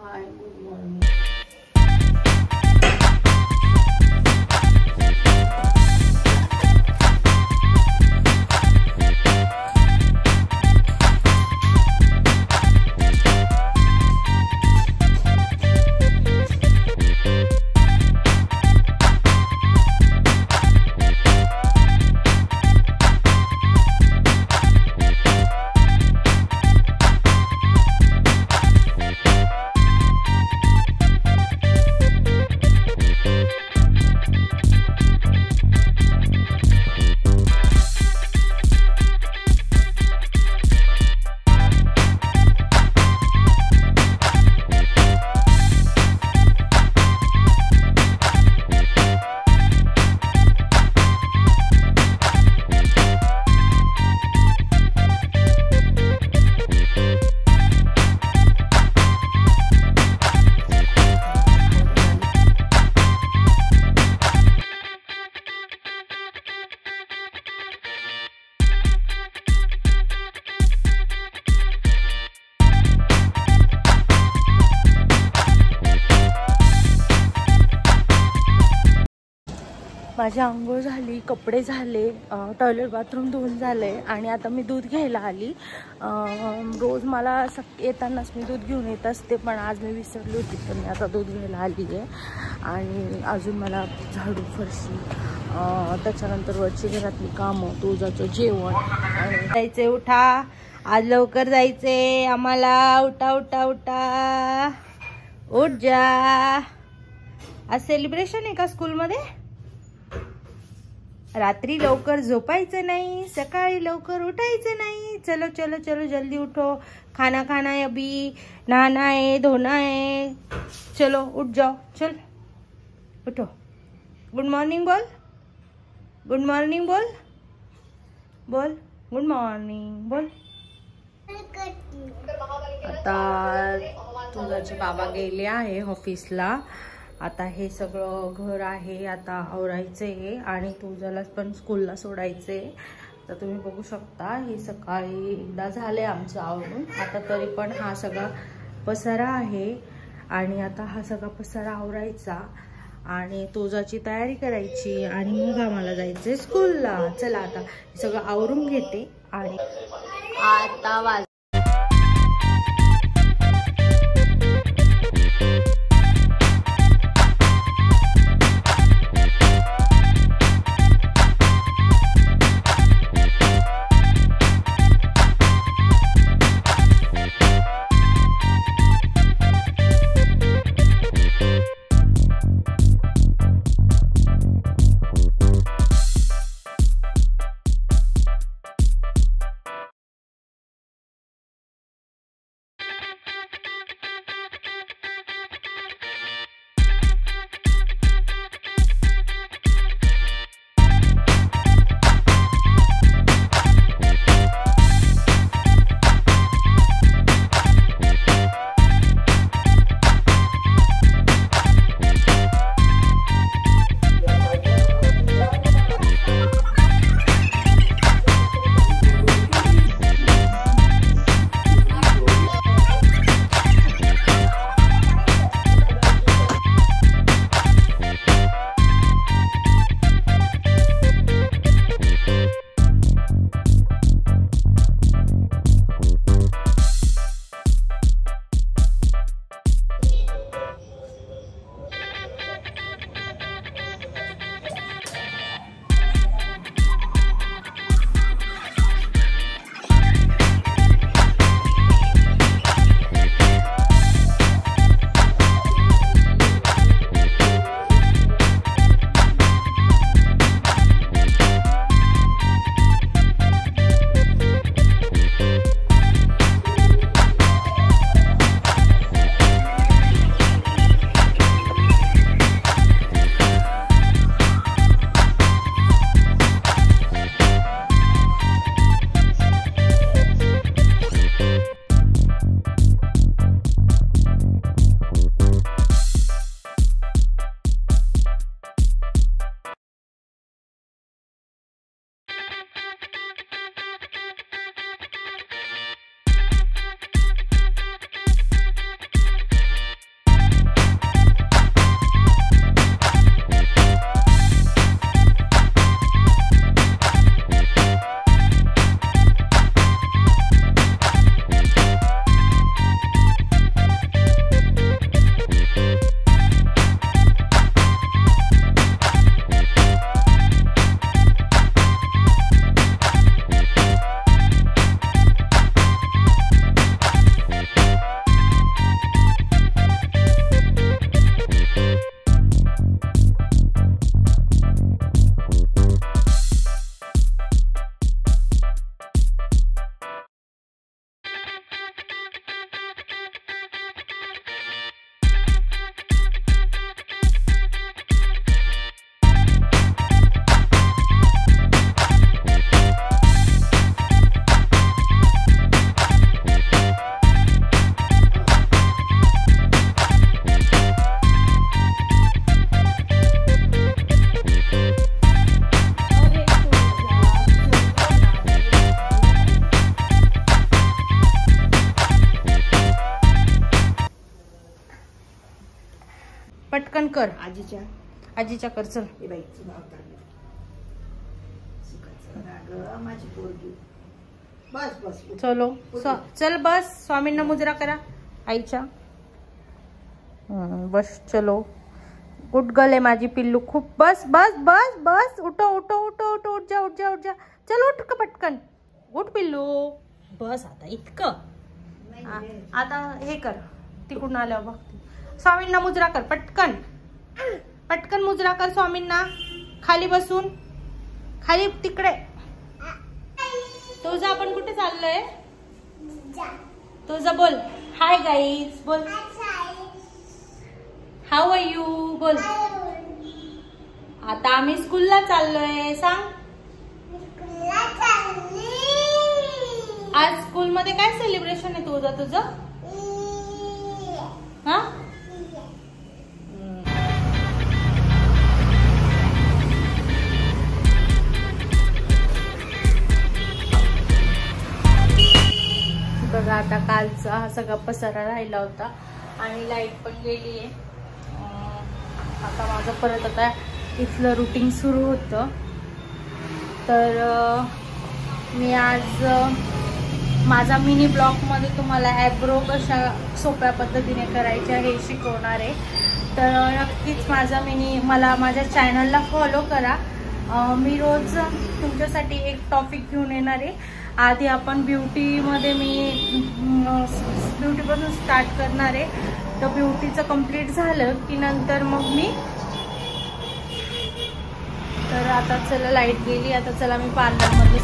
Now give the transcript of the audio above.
Hi good morning. माझी आंघोळ झाली, कपडे झाले, टॉयलेट बाथरूम धुवून झाले आणि आता मी दूध घ्यायला आली। रोज मला येतानाच मी दूध घेऊन येत असते, पण आज मी विसरली होती, तर मी आता दूध घ्यायला आली आहे। आणि अजून मला झाडू, फरशी, त्याच्यानंतर वरची घरातली कामं, तुझाचं जेवण आणि जायचे। उठा, आज लवकर जायचे आम्हाला, उठा उठा उठा, उठ जा। आज सेलिब्रेशन आहे का स्कूलमध्ये? रात्री लवकर झोपायचं नाही, सकाळी लवकर उठायचं नाही। चलो चलो चलो जल्दी उठो, खाना खाना है अभी, नहाना है, धोना है, चलो उठ जाओ, चल उठो। गुड मॉर्निंग बोल, गुड मॉर्निंग बोल, बोल गुड मॉर्निंग बोल। आता तुझ्याचे बाबा गेले आहे ऑफिसला। आता हे सगळं घर आहे, आता आवरायचे आणि तुझ्याला पण स्कूलला सोडायचे। तर तुम्ही बघू शकता, हे सकाळी एकदा झाले आमचं आवरून। आता तरी पण हा सगळा पसारा आहे आणि आता हा सगळा पसारा आवरायचा आणि तुझ्याची तयारी करायची आणि मग आम्हाला जायचंय स्कूलला। चला आता सगळं आवरून घेते आणि आता पटकन कर. आजीच्या कर चल. चलो चल बस. स्वामींना मुजरा करा आईच्या. बस चलो. उठ गले माझी पिल्लू खूप. बस बस बस बस. उठो उठो उठो उठो. उठ जा उठ जा उठ जा. चल उठ का पटकन. उठ पिल्लू. बस आता इतकं. आता हे कर. तिकडून आल्यावर बघते. स्वामींना मुजरा कर पटकन. पटकन मुजरा कर स्वामींना. खाली बसून. खाली तिकडे. तुझं आपण कुठे चाललोय. तुझं बोल. हाय गाईज बोल. हाऊ आर यू बोल. आता आम्ही स्कूलला चाललोय. सांग. आज स्कूल मध्ये काय सेलिब्रेशन आहे तुझं. हा बघा आता कालचा हा सगळा पसारा राहिला होता आणि लाईट पण गेली आहे. आता माझं परत आता इथलं रुटीन सुरू होतं. तर मी आज माझा मिनी ब्लॉगमध्ये तुम्हाला ॲब्रो कशा सोप्या पद्धतीने करायच्या हे शिकवणार आहे. तर नक्कीच मला माझ्या चॅनलला फॉलो करा. मी रोज तुमच्यासाठी एक टॉपिक घेऊन येणार आहे. आधी आपण ब्युटीमध्ये ब्युटीपासून स्टार्ट करणार आहे. तर ब्युटीचं कंप्लीट झालं की नंतर मग मी. तर आता चला लाईट गेली. आता चला मी पार्लरमध्ये